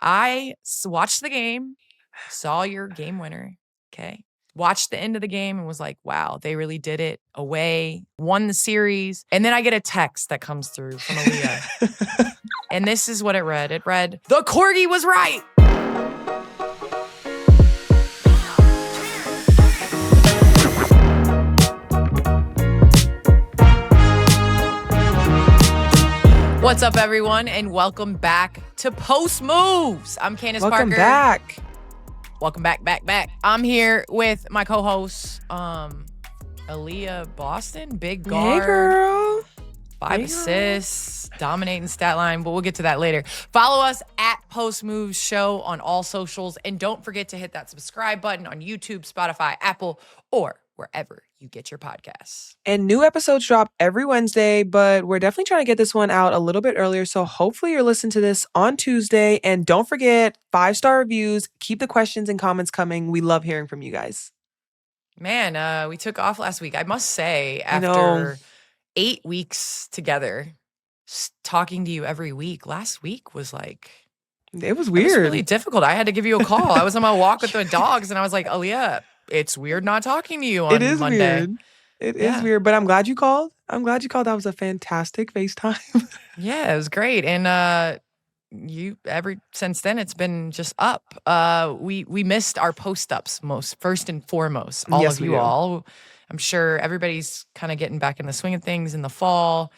I watched the game, saw your game winner, okay? Watched the end of the game and was like, wow, they really did it. Away, won the series. And then I get a text that comes through from Aliyah. And this is what it read. It read, the Corgi was right. What's up, everyone, and welcome back to Post Moves. I'm Candace Parker. Welcome back. I'm here with my co-host, Aliyah Boston, big guard. Hey, girl. 5 assists, dominating stat line, but we'll get to that later. Follow us at Post Moves Show on all socials, and don't forget to hit that subscribe button on YouTube, Spotify, Apple, or wherever you get your podcasts. And new episodes drop every Wednesday, but we're definitely trying to get this one out a little bit earlier. So hopefully you're listening to this on Tuesday. And don't forget, 5-star reviews. Keep the questions and comments coming. We love hearing from you guys. Man, we took off last week. I must say, after 8 weeks together, talking to you every week, last week was like... It was weird. It was really difficult. I had to give you a call. I was on my walk with the dogs, and I was like, Aliyah, it's weird not talking to you on Monday. It is weird. It is weird, but I'm glad you called. That was a fantastic FaceTime. Yeah, it was great. And since then it's been just up. We missed our post-ups first and foremost. All. I'm sure everybody's kind of getting back in the swing of things in the fall.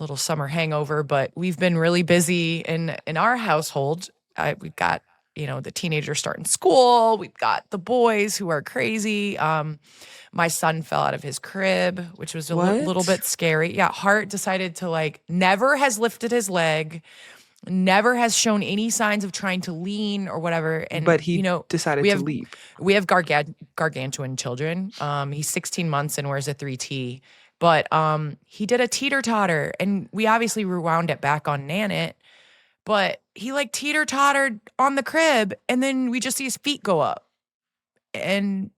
Little summer hangover, but we've been really busy in our household. We've got the teenagers starting school. We've got the boys who are crazy. My son fell out of his crib, which was a little bit scary. Yeah, Hart decided to never has lifted his leg, never has shown any signs of trying to lean or whatever. But he decided to leave. We have gargantuan children. He's 16 months and wears a 3T. But he did a teeter-totter, and we obviously rewound it back on Nanit. But he teeter-tottered on the crib, and then we just see his feet go up. And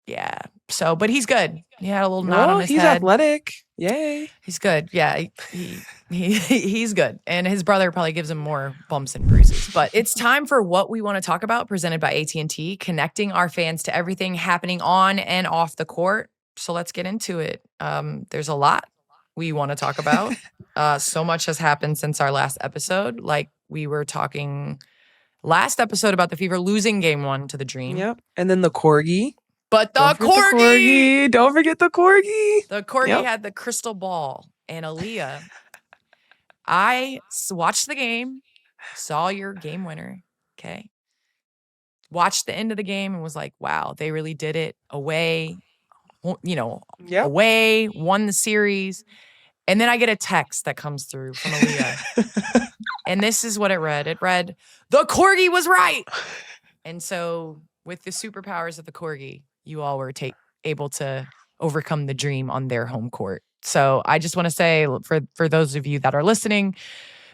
yeah, but he's good. He had a little knot on his head. He's athletic. Yay. He's good. Yeah, he's good. And his brother probably gives him more bumps and bruises. But it's time for What We Want to Talk About, presented by AT&T, connecting our fans to everything happening on and off the court. So let's get into it. There's a lot we want to talk about. So much has happened since our last episode. We were talking last episode about the Fever losing game 1 to the Dream. Yep. And then the Corgi. But the Corgi! Don't forget the Corgi. The Corgi had the crystal ball. And Aliyah, I watched the game, saw your game winner, okay? Watched the end of the game and was like, wow, they really did it. Away, won the series. And then I get a text that comes through from Aliyah. And this is what it read. It read, the Corgi was right. And so with the superpowers of the Corgi, you all were able to overcome the Dream on their home court. So I just want to say, for those of you that are listening,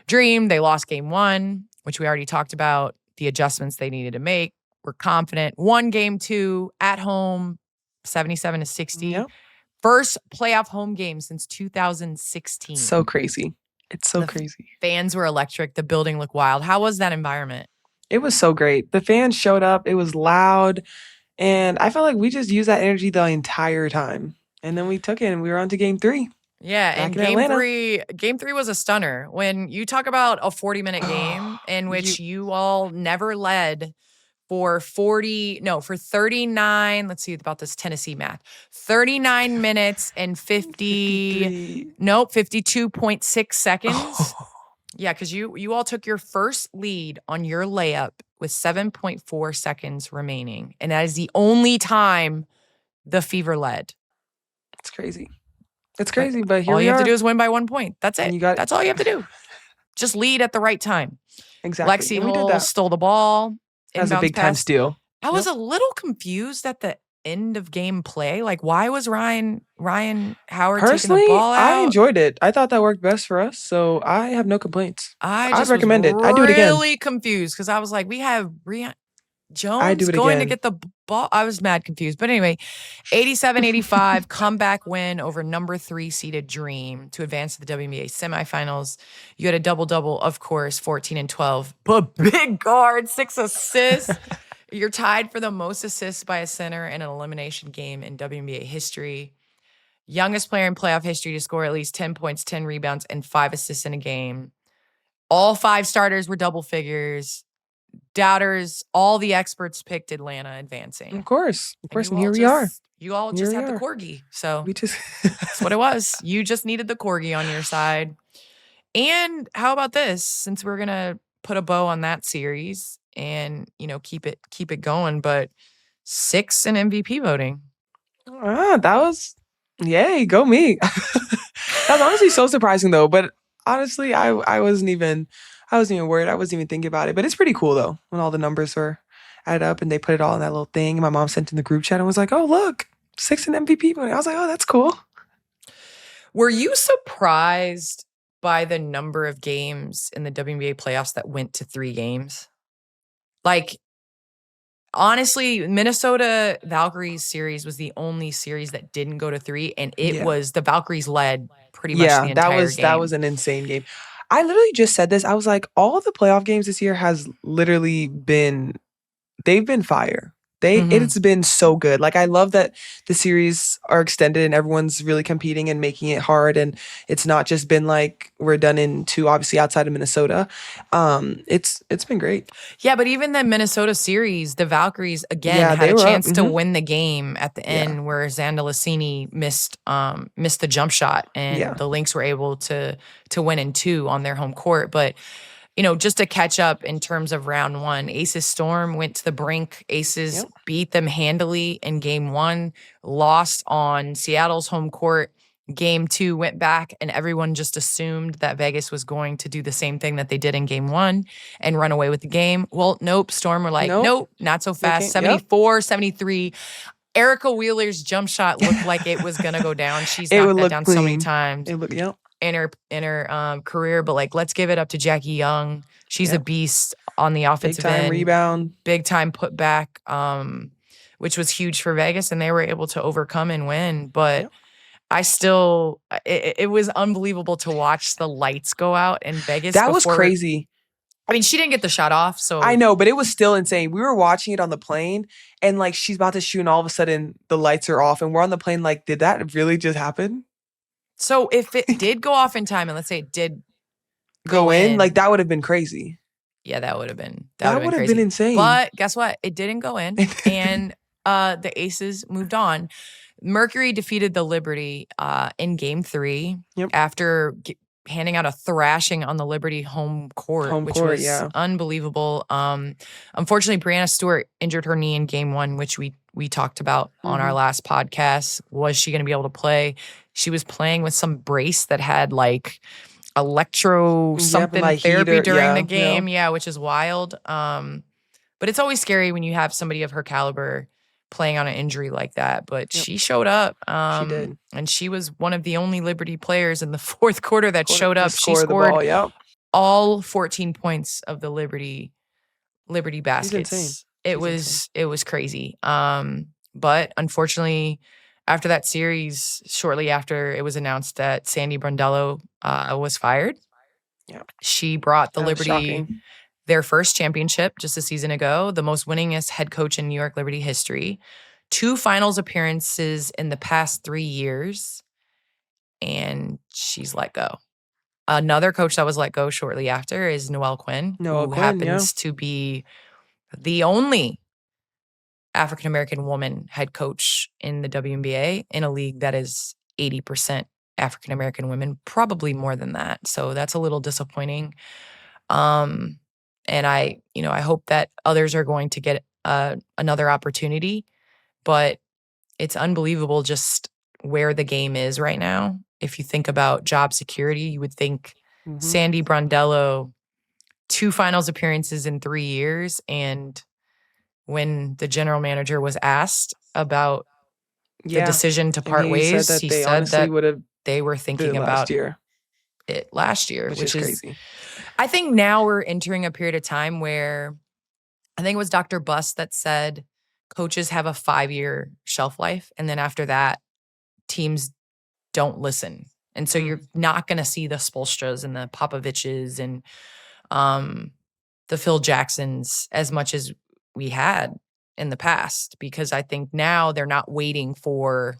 Dream, they lost game 1, which we already talked about, the adjustments they needed to make. We're confident. Won game 2 at home, 77-60. Yep. First playoff home game since 2016. So crazy. It's so crazy. Fans were electric. The building looked wild. How was that environment? It was so great. The fans showed up. It was loud. And I felt like we just used that energy the entire time. And then we took it and we were on to game 3. Yeah, and game three was a stunner. When you talk about a 40-minute game in which you all never led for 39, let's see about this Tennessee math, 39 minutes and 52.6 seconds. Oh. Yeah, because you all took your first lead on your layup with 7.4 seconds remaining. And that is the only time the Fever led. It's crazy. It's crazy, but here all we you are. have to do is win by 1 point. That's it. That's all you have to do. Just lead at the right time. Exactly. Lexi Hull stole the ball. That was a big time steal. I was a little confused at the end of game play. Why was Ryan Howard taking the ball out? I enjoyed it. I thought that worked best for us, so I have no complaints. I'd recommend it. I'd do it again. Really confused because I was like, we have Jones do it going to again. get the ball. I was mad confused. But anyway, 87-85 comeback win over number 3 seeded Dream to advance to the WNBA semifinals. You had a double-double, of course, 14 and 12. But big guard, 6 assists. You're tied for the most assists by a center in an elimination game in WNBA history. Youngest player in playoff history to score at least 10 points, 10 rebounds, and 5 assists in a game. All 5 starters were double figures. Doubters, all the experts picked Atlanta advancing. Of course. And here we are. You all just had the Corgi. So that's what it was. You just needed the Corgi on your side. And how about this? Since we're going to put a bow on that series and, keep it going, but 6 in MVP voting. That was, yay, go me. That's honestly so surprising though. But honestly, I wasn't even worried. I wasn't even thinking about it. But it's pretty cool though when all the numbers were added up and they put it all in that little thing. And my mom sent in the group chat and was like, "Oh, look, 6 in MVP voting." I was like, "Oh, that's cool." Were you surprised by the number of games in the WNBA playoffs that went to 3 games? Like, honestly, Minnesota Valkyries series was the only series that didn't go to 3, and it was the Valkyries led pretty much the entire game. That was an insane game. I literally just said this. I was like, all the playoff games this year has literally been, they've been fire. It's been so good. Like, I love that the series are extended and everyone's really competing and making it hard. And it's not just been like we're done in 2, obviously outside of Minnesota. It's been great. Yeah, but even the Minnesota series, the Valkyries again had a chance to win the game at the end, where Xanda Lassini missed the jump shot, and the Lynx were able to win in 2 on their home court. But just to catch up in terms of round 1, Aces Storm went to the brink. Aces beat them handily in game 1, lost on Seattle's home court. Game 2 went back, and everyone just assumed that Vegas was going to do the same thing that they did in game 1 and run away with the game. Well, nope. Storm were like, nope, not so fast. 74-73. Erica Wheeler's jump shot looked like it was going to go down. She's knocked that down so many times. In her career, but let's give it up to Jackie Young. She's a beast on the offensive end. Rebound. Big time put back, which was huge for Vegas, and they were able to overcome and win. But I still, it was unbelievable to watch the lights go out in Vegas. That was crazy. I mean, she didn't get the shot off, so I know, but it was still insane. We were watching it on the plane, and she's about to shoot, and all of a sudden the lights are off, and we're on the plane. Did that really just happen? So if it did go off in time, and let's say it did go in, that would have been crazy. Yeah, that would have been insane. But guess what? It didn't go in, and the Aces moved on. Mercury defeated the Liberty in game 3 after handing out a thrashing on the Liberty home court, which was unbelievable. Unfortunately, Brianna Stewart injured her knee in game 1, which we talked about on our last podcast. Was she going to be able to play? She was playing with some brace that had electro something therapy during the game. Yeah, which is wild. But it's always scary when you have somebody of her caliber playing on an injury like that. But she showed up. She did. And she was one of the only Liberty players in the 4th quarter that showed up. She scored all 14 points of the Liberty baskets. It was crazy. But unfortunately, after that series, shortly after it was announced that Sandy Brondello was fired, she brought the Liberty their first championship just a season ago, the most winningest head coach in New York Liberty history, 2 finals appearances in the past 3 years, and she's let go. Another coach that was let go shortly after is Noelle Quinn, who happens to be the only African-American woman head coach in the WNBA in a league that is 80% African-American women, probably more than that. So that's a little disappointing. And I hope that others are going to get another opportunity, but it's unbelievable just where the game is right now. If you think about job security, you would think Sandy Brondello, 2 finals appearances in 3 years, and when the general manager was asked about the decision to part ways, he said that they were thinking about it last year, which is crazy. I think now we're entering a period of time where I think it was Dr. Buss that said coaches have a 5-year shelf life. And then after that, teams don't listen. And so you're not going to see the Spoelstras and the Popoviches and the Phil Jacksons as much as we had in the past, because I think now they're not waiting for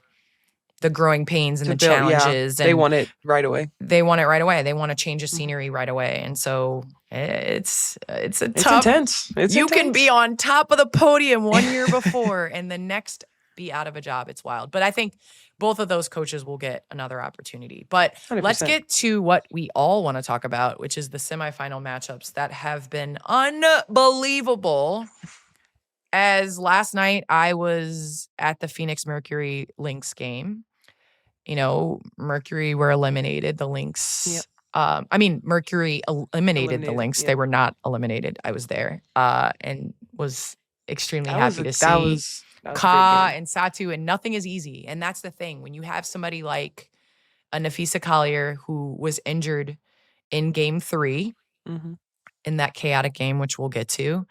the growing pains and the challenges. They want it right away. They want it right away. They want to change the scenery right away. And so it's intense. You can be on top of the podium 1 year before and the next be out of a job. It's wild. But I think both of those coaches will get another opportunity. But 100%. Let's get to what we all want to talk about, which is the semifinal matchups that have been unbelievable. As last night I was at the Phoenix Mercury Lynx game. Mercury were eliminated. The Lynx. Yep. Mercury eliminated the Lynx. Yep. They were not eliminated. I was there and was extremely happy to see Ka and Satu, and nothing is easy. And that's the thing. When you have somebody like a Napheesa Collier who was injured in game 3 in that chaotic game, which we'll get to,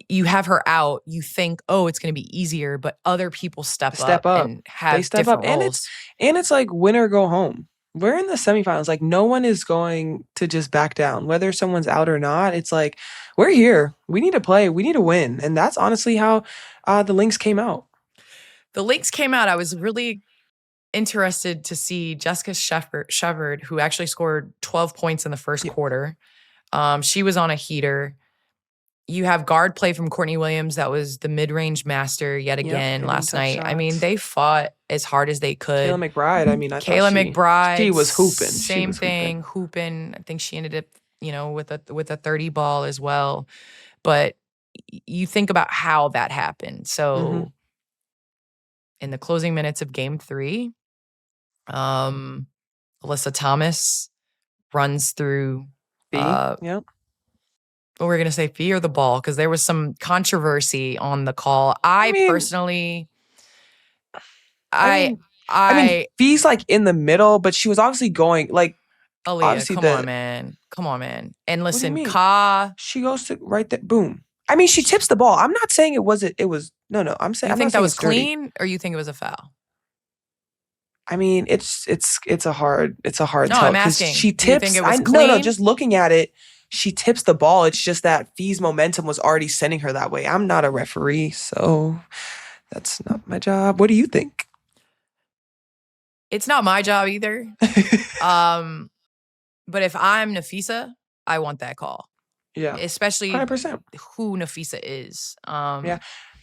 you have her out, you think, oh, it's going to be easier, but other people step up and have different roles. And it's like win or go home. We're in the semifinals. Like, no one is going to just back down. Whether someone's out or not, it's like, we're here. We need to play. We need to win. And that's honestly how the Lynx came out. The Lynx came out. I was really interested to see Jessica Shepard, who actually scored 12 points in the first quarter. She was on a heater. You have guard play from Courtney Williams. That was the mid-range master yet again last night. Shots. They fought as hard as they could. Kahleah McBride. Kahleah McBride. She was hooping. Same thing, hooping. I think she ended up, with a 30 ball as well. But you think about how that happened. So in the closing minutes of game 3, Alyssa Thomas runs through. We're going to say fee or the ball, because there was some controversy on the call. Fee's like in the middle, but she was obviously going like Aliyah, come on, man. And listen, she goes to right there, boom. She tips the ball. I'm not saying it was. No. I'm saying. You think that was clean, or you think it was a foul? It's a hard tell. I'm asking. She tips. Do you think it was clean? No. Just looking at it, she tips the ball. It's just that Fee's momentum was already sending her that way. I'm not a referee, so that's not my job. What do you think? It's not my job either. But if I'm Napheesa, I want that call. Yeah. Especially 100%. Who Napheesa is. Yeah.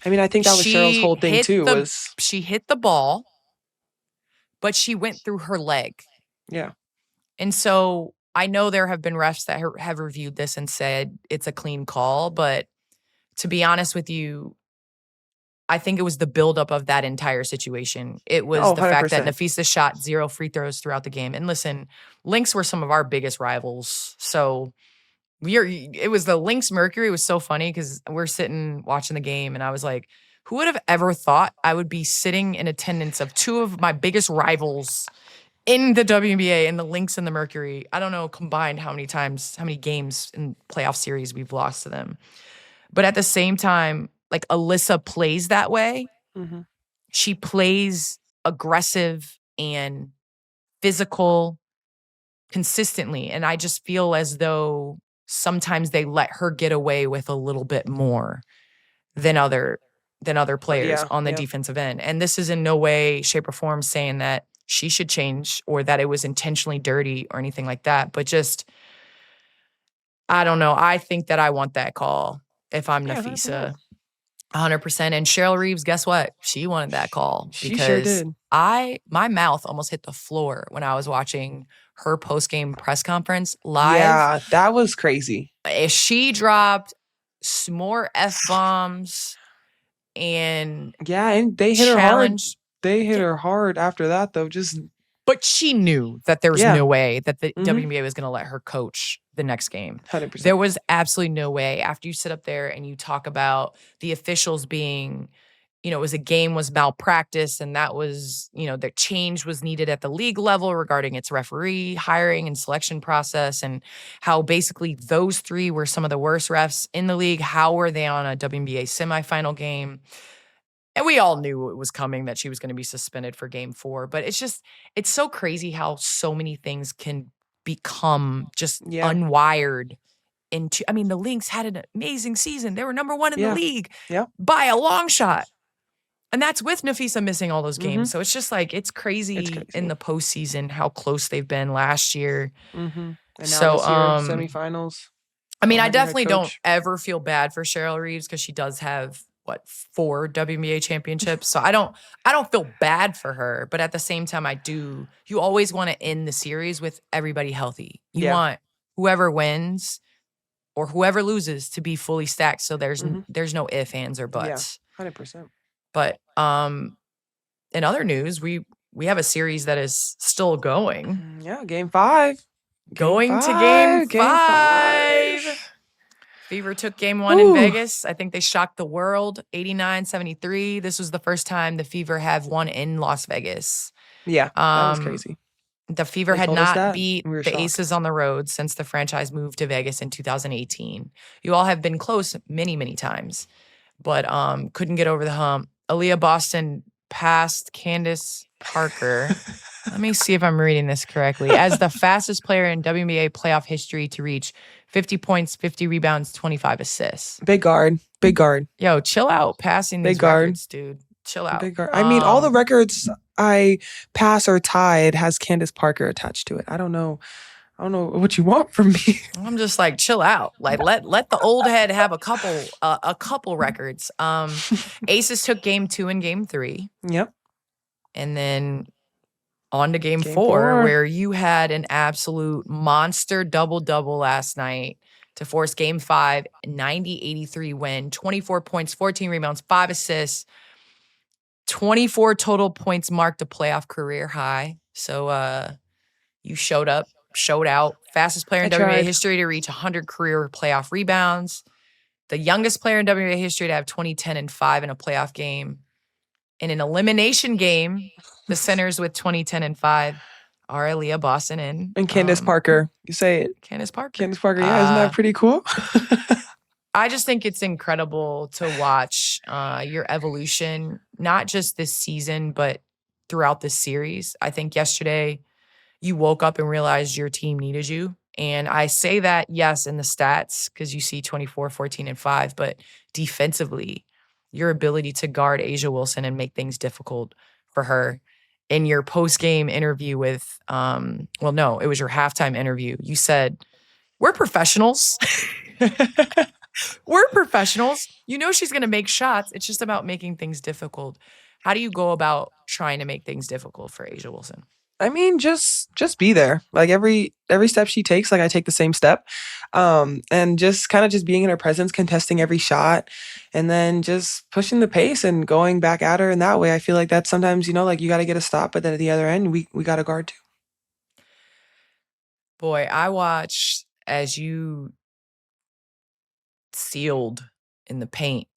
I think that was Cheryl's whole thing too. She hit the ball, but she went through her leg. Yeah. And so I know there have been refs that have reviewed this and said it's a clean call, but to be honest with you, I think it was the buildup of that entire situation. It was the fact that Napheesa shot 0 free throws throughout the game. And listen, Lynx were some of our biggest rivals. So it was the Lynx Mercury. It was so funny because we're sitting watching the game and I was like, who would have ever thought I would be sitting in attendance of 2 of my biggest rivals in the WNBA, in the Lynx and the Mercury? I don't know combined how many games in playoff series we've lost to them. But at the same time, like Alyssa plays that way. Mm-hmm. She plays aggressive and physical consistently. And I just feel as though sometimes they let her get away with a little bit more than other players on the defensive end. And this is in no way, shape, or form saying that she should change or that it was intentionally dirty or anything like that. But just, I don't know. I think that I want that call if I'm Napheesa. 100%. And Cheryl Reeves, guess what? She wanted that call. She sure did. My mouth almost hit the floor when I was watching her post-game press conference live. Yeah, that was crazy. She dropped some more F-bombs and they hit her hard. They hit her hard after that, though. But she knew that there was no way that the WNBA was going to let her coach the next game. 100%. There was absolutely no way. After you sit up there and you talk about the officials being it was a game was malpractice, and that was, the change was needed at the league level regarding its referee hiring and selection process, and how basically those three were some of the worst refs in the league. How were they on a WNBA semifinal game? And we all knew it was coming, that she was going to be suspended for game 4. But it's so crazy how so many things can become just unwired into. I mean, the Lynx had an amazing season. They were number 1 in the league by a long shot. And that's with Napheesa missing all those games. So it's just like, it's crazy in the postseason how close they've been last year. And now this year, semifinals. I mean, I definitely don't ever feel bad for Cheryl Reeves, because she does have 4 WNBA championships. So I don't feel bad for her, but at the same time, you always want to end the series with everybody healthy. You want whoever wins or whoever loses to be fully stacked. So there's no ifs, ands, or buts. Yeah, 100%. But in other news, we have a series that is still going. Yeah, game 5. Game 5. Fever took game 1 in Vegas. I think they shocked the world, 89-73. This was the first time the Fever have won in Las Vegas. Yeah, that was crazy. The Fever had not beat the Aces on the road since the franchise moved to Vegas in 2018. You all have been close many, many times, but couldn't get over the hump. Aliyah Boston passed Candace Parker. Let me see if I'm reading this correctly. As the fastest player in WNBA playoff history to reach 50 points, 50 rebounds, 25 assists. Big guard. Yo, chill out passing these records, dude. Chill out. Big guard. I mean, all the records I pass or tied has Candace Parker attached to it. I don't know what you want from me. I'm just like, chill out. Like, let the old head have a couple records. Aces took game 2 and game 3. Yep. And then on to game 4, where you had an absolute monster double-double last night to force game 5, 90-83 win, 24 points, 14 rebounds, 5 assists, 24 total points, marked a playoff career high. So you showed up, showed out. Fastest player in WNBA history to reach 100 career playoff rebounds. The youngest player in WNBA history to have 20, 10, and 5 in a playoff game. In an elimination game, the centers with 20, 10, and 5 are Aliyah Boston and Candace Parker. You say it. Candace Parker. Candace Parker. Yeah, isn't that pretty cool? I just think it's incredible to watch your evolution, not just this season, but throughout this series. I think yesterday you woke up and realized your team needed you. And I say that, yes, in the stats, because you see 24, 14, and 5, but defensively, your ability to guard A'ja Wilson and make things difficult for her. In your post-game interview with, it was your halftime interview, you said, we're professionals. We're professionals. You know she's going to make shots. It's just about making things difficult. How do you go about trying to make things difficult for A'ja Wilson? I mean, just be there. Like every step she takes, like I take the same step. And just kind of just being in her presence, contesting every shot, and then just pushing the pace and going back at her in that way. I feel like that sometimes, like you got to get a stop, but then at the other end, we got to guard too. Boy, I watched as you sealed in the paint.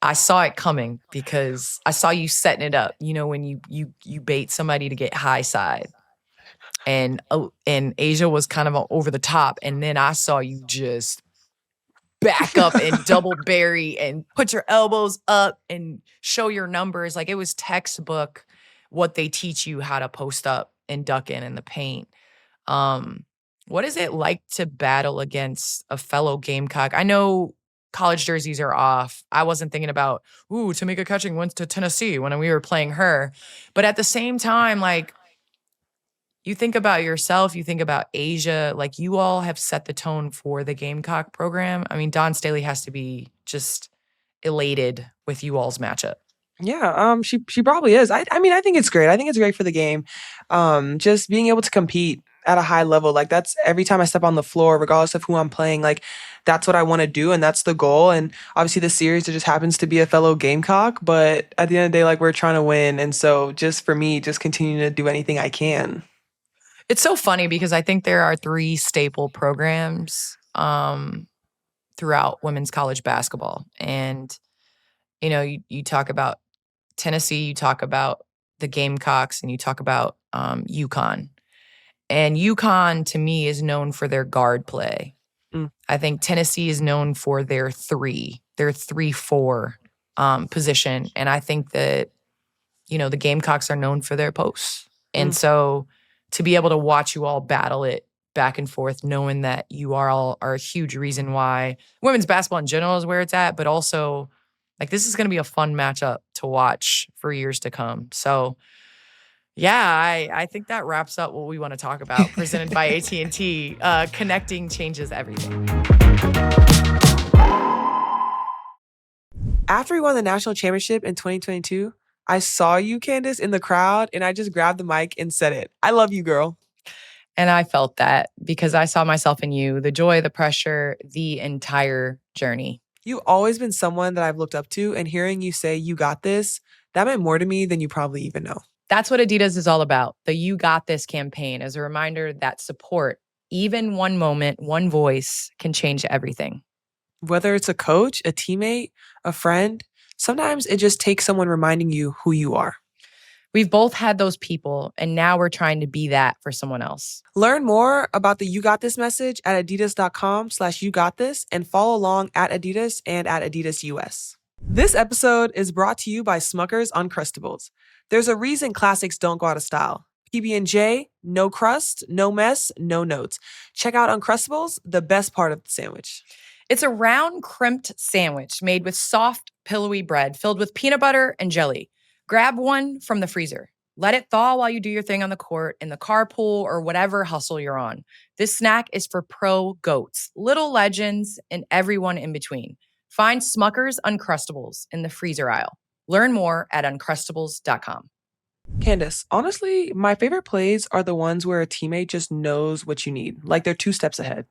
I saw it coming because I saw you setting it up. When you bait somebody to get high side, and A'ja was kind of over the top, and then I saw you just back up and double bury and put your elbows up and show your numbers. Like, it was textbook what they teach you how to post up and duck in the paint. What is it like to battle against a fellow Gamecock? I know college jerseys are off. I wasn't thinking about, Tamika Catching went to Tennessee when we were playing her. But at the same time, like, you think about yourself, you think about A'ja, like, you all have set the tone for the Gamecock program. I mean, Dawn Staley has to be just elated with you all's matchup. Yeah, she probably is. I mean, I think it's great. I think it's great for the game. Just being able to compete at a high level. Like, that's every time I step on the floor, regardless of who I'm playing, like, that's what I want to do, and that's the goal. And obviously the series, it just happens to be a fellow Gamecock, but at the end of the day, like, we're trying to win. And so just for me, just continuing to do anything I can. It's so funny because I think there are 3 staple programs throughout women's college basketball. And, you talk about Tennessee, you talk about the Gamecocks, and you talk about UConn. And UConn, to me, is known for their guard play. I think Tennessee is known for their 3-4 position. And I think that, the Gamecocks are known for their posts. And so to be able to watch you all battle it back and forth, knowing that you are a huge reason why women's basketball in general is where it's at, but also this is going to be a fun matchup to watch for years to come. So yeah, I think that wraps up what we want to talk about. Presented by AT&T, connecting changes everything. After we won the national championship in 2022, I saw you, Candace, in the crowd, and I just grabbed the mic and said it. I love you, girl. And I felt that because I saw myself in you, the joy, the pressure, the entire journey. You've always been someone that I've looked up to, and hearing you say, "You got this," that meant more to me than you probably even know. That's what Adidas is all about. The You Got This campaign is a reminder that support, even one moment, one voice, can change everything. Whether it's a coach, a teammate, a friend, sometimes it just takes someone reminding you who you are. We've both had those people, and now we're trying to be that for someone else. Learn more about the You Got This message at adidas.com/yougotthis and follow along at Adidas and at Adidas US. This episode is brought to you by Smucker's Uncrustables. There's a reason classics don't go out of style. PB&J, no crust, no mess, no notes. Check out Uncrustables, the best part of the sandwich. It's a round, crimped sandwich made with soft, pillowy bread filled with peanut butter and jelly. Grab one from the freezer. Let it thaw while you do your thing on the court, in the carpool, or whatever hustle you're on. This snack is for pro goats, little legends, and everyone in between. Find Smucker's Uncrustables in the freezer aisle. Learn more at Uncrustables.com. Candace, honestly, my favorite plays are the ones where a teammate just knows what you need, like they're 2 steps ahead.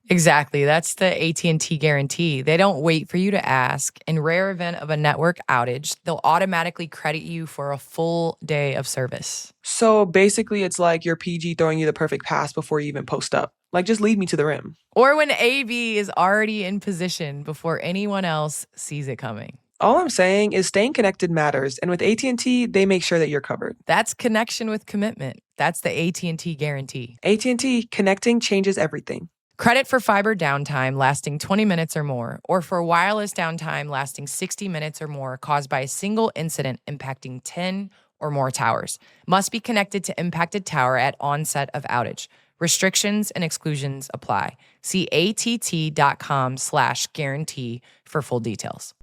Exactly. That's the AT&T guarantee. They don't wait for you to ask. In rare event of a network outage, they'll automatically credit you for a full day of service. So basically, it's like your PG throwing you the perfect pass before you even post up. Like, just lead me to the rim. Or when AV is already in position before anyone else sees it coming. All I'm saying is staying connected matters. And with AT&T, they make sure that you're covered. That's connection with commitment. That's the AT&T guarantee. AT&T, connecting changes everything. Credit for fiber downtime lasting 20 minutes or more, or for wireless downtime lasting 60 minutes or more caused by a single incident impacting 10 or more towers. Must be connected to impacted tower at onset of outage. Restrictions and exclusions apply. See att.com/guarantee for full details.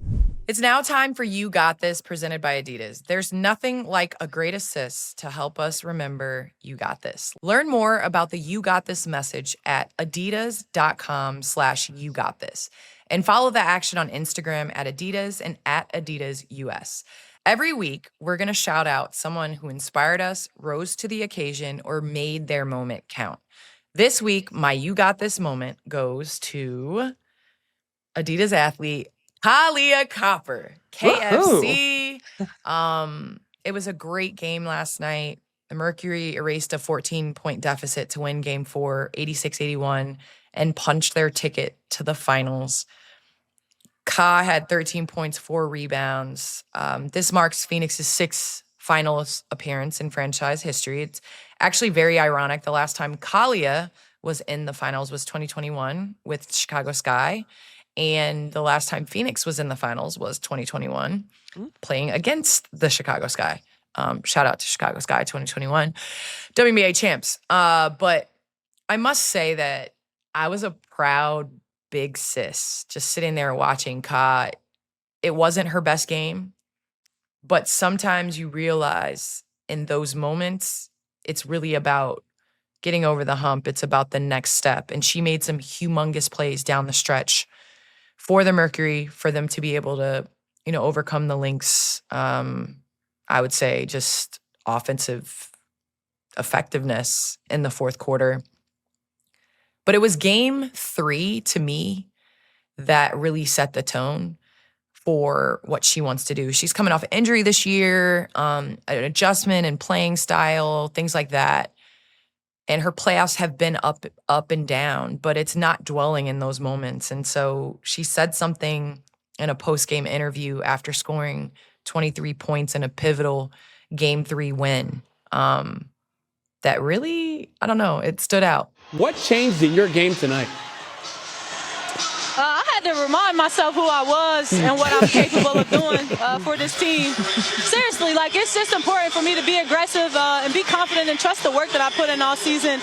It's now time for You Got This, presented by Adidas. There's nothing like a great assist to help us remember you got this. Learn more about the You Got This message at adidas.com/yougotthis and follow the action on Instagram at Adidas and at Adidas US. Every week, we're going to shout out someone who inspired us, rose to the occasion, or made their moment count. This week, my You Got This moment goes to Adidas athlete Kahleah Copper, KFC. It was a great game last night. The Mercury erased a 14-point deficit to win Game 4, 86-81, and punched their ticket to the finals. Ka had 13 points, 4 rebounds. This marks Phoenix's 6th finals appearance in franchise history. It's actually very ironic. The last time Kahleah was in the finals was 2021 with Chicago Sky. And the last time Phoenix was in the finals was 2021, playing against the Chicago Sky. Shout out to Chicago Sky 2021 WNBA champs. But I must say that I was a proud big sis just sitting there watching Ka. It wasn't her best game, but sometimes you realize in those moments, it's really about getting over the hump. It's about the next step. And she made some humongous plays down the stretch for the Mercury, for them to be able to, overcome the Lynx. I would say just offensive effectiveness in the fourth quarter. But it was Game 3 to me that really set the tone for what she wants to do. She's coming off injury this year, an adjustment in playing style, things like that. And her playoffs have been up and down, but it's not dwelling in those moments. And so she said something in a post-game interview after scoring 23 points in a pivotal Game 3 win. That really, I don't know, it stood out. What changed in your game tonight? I had to remind myself who I was and what I'm capable of doing for this team. Seriously, like, it's just important for me to be aggressive and be confident and trust the work that I put in all season.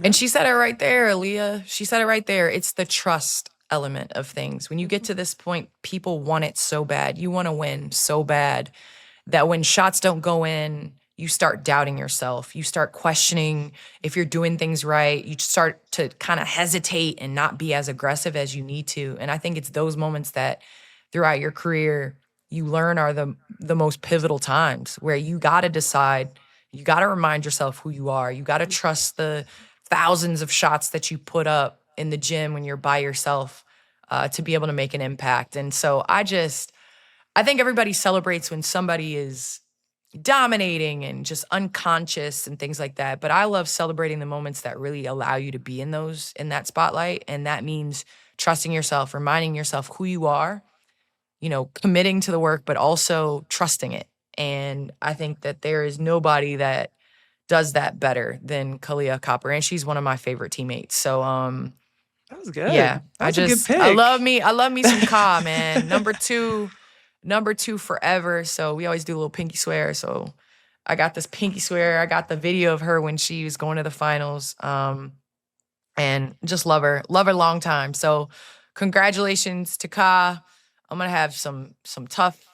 And she said it right there, Aliyah. She said it right there. It's the trust element of things. When you get to this point, people want it so bad. You want to win so bad that when shots don't go in, you start doubting yourself. You start questioning if you're doing things right. You start to kind of hesitate and not be as aggressive as you need to. And I think it's those moments that throughout your career you learn are the most pivotal times where you got to decide, you got to remind yourself who you are. You got to trust the thousands of shots that you put up in the gym when you're by yourself to be able to make an impact. And so I think everybody celebrates when somebody is dominating and just unconscious and things like that. But I love celebrating the moments that really allow you to be in that spotlight. And that means trusting yourself, reminding yourself who you are, committing to the work, but also trusting it. And I think that there is nobody that does that better than Kahleah Copper. And she's one of my favorite teammates. So, that was good. Yeah. That's a good pick. I love me some Ka, man. Number two forever. So we always do a little pinky swear. So I got this pinky swear. I got the video of her when she was going to the finals. And just love her long time. So congratulations to Ka. I'm going to have some tough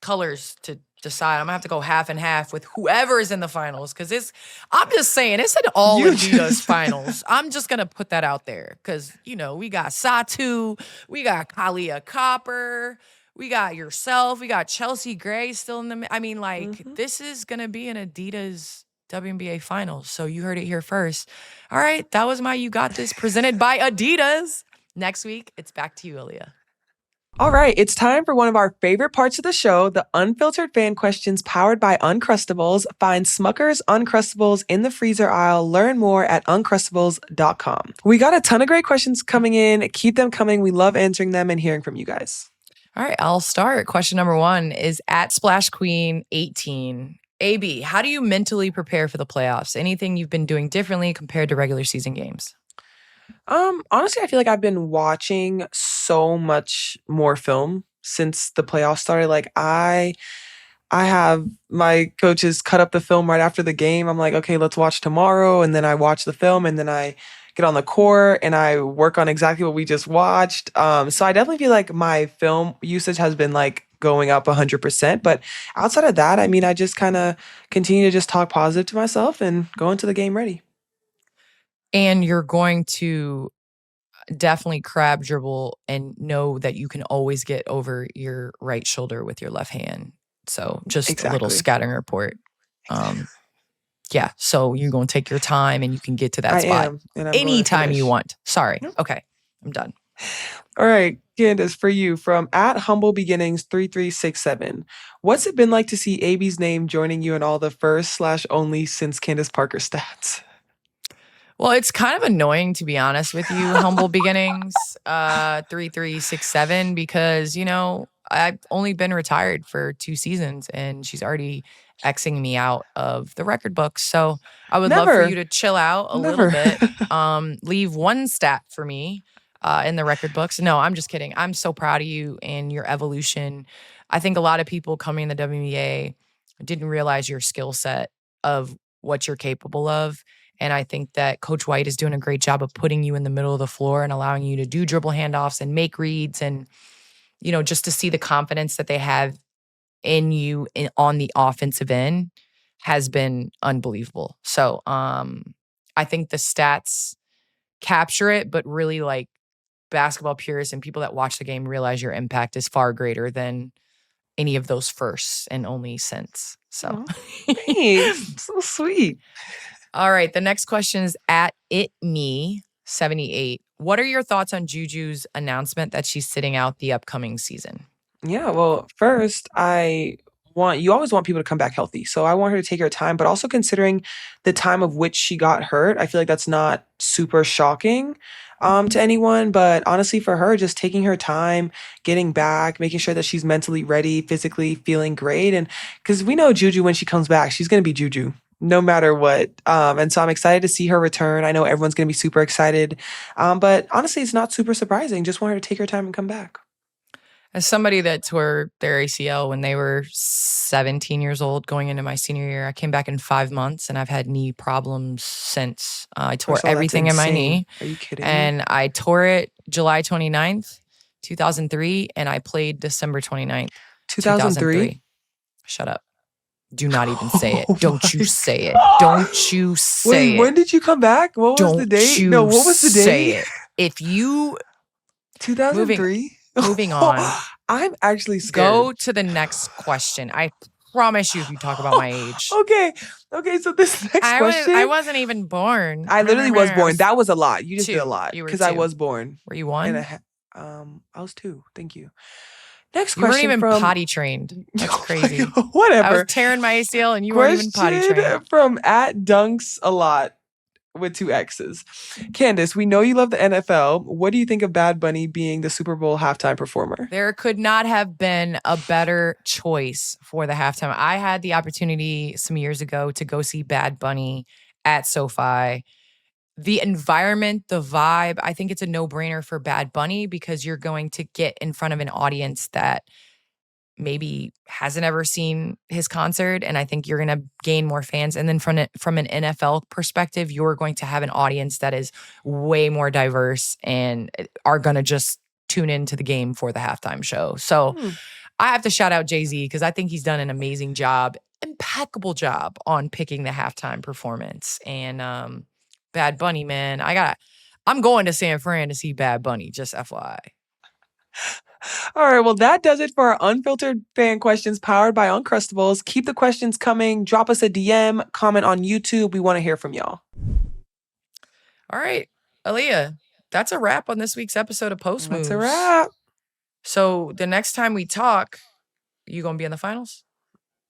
colors to decide. I'm going to have to go half and half with whoever is in the finals. Because I'm just saying, it's an all Adidas finals. I'm just going to put that out there. Because, we got Satu. We got Kahleah Copper. We got yourself. We got Chelsea Gray still in the. This is going to be an Adidas WNBA finals. So you heard it here first. All right. That was my You Got This presented by Adidas. Next week, it's back to you, Aliyah. All right. It's time for one of our favorite parts of the show, the unfiltered fan questions powered by Uncrustables. Find Smucker's Uncrustables in the freezer aisle. Learn more at uncrustables.com. We got a ton of great questions coming in. Keep them coming. We love answering them and hearing from you guys. All right, I'll start. Question number 1 is at Splash Queen 18. AB, how do you mentally prepare for the playoffs? Anything you've been doing differently compared to regular season games? Honestly, I feel like I've been watching so much more film since the playoffs started. Like I have my coaches cut up the film right after the game. I'm like, okay, let's watch tomorrow. And then I watch the film and then I get on the court and I work on exactly what we just watched. So I definitely feel like my film usage has been like going up 100%. But outside of that, I just kind of continue to just talk positive to myself and go into the game ready. And you're going to definitely crab dribble and know that you can always get over your right shoulder with your left hand. So just a little scouting report. Yeah, so you're going to take your time and you can get to that spot anytime you want. Sorry. Okay, I'm done. All right, Candace, for you from at Humble Beginnings 3367. What's it been like to see AB's name joining you in all the first/only since Candace Parker stats? Well, it's kind of annoying, to be honest with you, Humble Beginnings 3367, because, I've only been retired for 2 seasons and she's already Xing me out of the record books. So I would love for you to chill out a little bit. Leave 1 stat for me in the record books. No, I'm just kidding. I'm so proud of you and your evolution. I think a lot of people coming in the WNBA didn't realize your skill set of what you're capable of. And I think that Coach White is doing a great job of putting you in the middle of the floor and allowing you to do dribble handoffs and make reads and, just to see the confidence that they have in you on the offensive end has been unbelievable. So I think the stats capture it, but really like basketball purists and people that watch the game realize your impact is far greater than any of those firsts and only since. So thanks. So sweet. All right. The next question is at Ep.9 What are your thoughts on JuJu's announcement that she's sitting out the upcoming season? Yeah, well, first, I you always want people to come back healthy. So I want her to take her time, but also considering the time of which she got hurt, I feel like that's not super shocking to anyone. But honestly, for her, just taking her time, getting back, making sure that she's mentally ready, physically feeling great. And because we know JuJu, when she comes back, she's going to be JuJu no matter what. And so I'm excited to see her return. I know everyone's going to be super excited. But honestly, it's not super surprising. Just want her to take her time and come back. As somebody that tore their ACL when they were 17 years old going into my senior year, I came back in 5 months and I've had knee problems since. I tore everything in my knee. Are you kidding and me? I tore it July 29th, 2003, and I played December 29th, 2003. Shut up. Do not even say it. Don't you say it. Don't you say it. When did you come back? What was the date? No, what was the date? Say it. If you 2003? Moving on. I'm actually scared. Go to the next question. I promise you if you talk about my age. Okay, so this next question. I wasn't even born. I literally was born. That was a lot. You just did a lot. You were because I 2. was born. Were you 1? I was 2. Thank you. Next You question. weren't even potty trained. That's crazy. Whatever. I was tearing my ACL and you weren't even potty trained. From @dunks_a_lot with 2 X's. Candace, we know you love the NFL. What do you think of Bad Bunny being the Super Bowl halftime performer? There could not have been a better choice for the halftime. I had the opportunity some years ago to go see Bad Bunny at SoFi. The environment, the vibe, I think it's a no-brainer for Bad Bunny because you're going to get in front of an audience that maybe hasn't ever seen his concert, and I think you're going to gain more fans. And then from an NFL perspective, you're going to have an audience that is way more diverse and are going to just tune into the game for the halftime show. So I have to shout out Jay-Z because I think he's done an amazing job, impeccable job on picking the halftime performance. And Bad Bunny, man, I'm going to San Fran to see Bad Bunny, just FYI. All right, well, that does it for our unfiltered fan questions powered by Uncrustables. Keep the questions coming. Drop us a DM, comment on YouTube. We want to hear from y'all. All right, Aliyah, that's a wrap on this week's episode of Post Moves. That's a wrap. So the next time we talk, you going to be in the finals?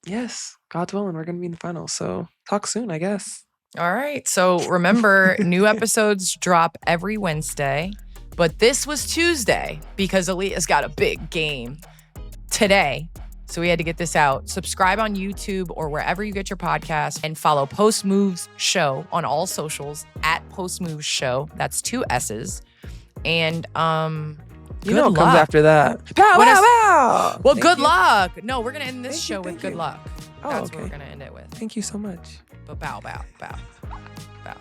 Yes, God's willing, we're going to be in the finals. So talk soon, I guess. All right, so remember, new episodes drop every Wednesday. But this was Tuesday because Aliyah's got a big game today. So we had to get this out. Subscribe on YouTube or wherever you get your podcast and follow Post Moves Show on all socials @Post Moves Show. That's 2 S's. And you know what comes after that. Pow, pow, pow. Well, good luck. No, we're going to end this show with good luck. Oh, That's okay. what we're going to end it with. Thank you so much. But bow, bow, bow, bow.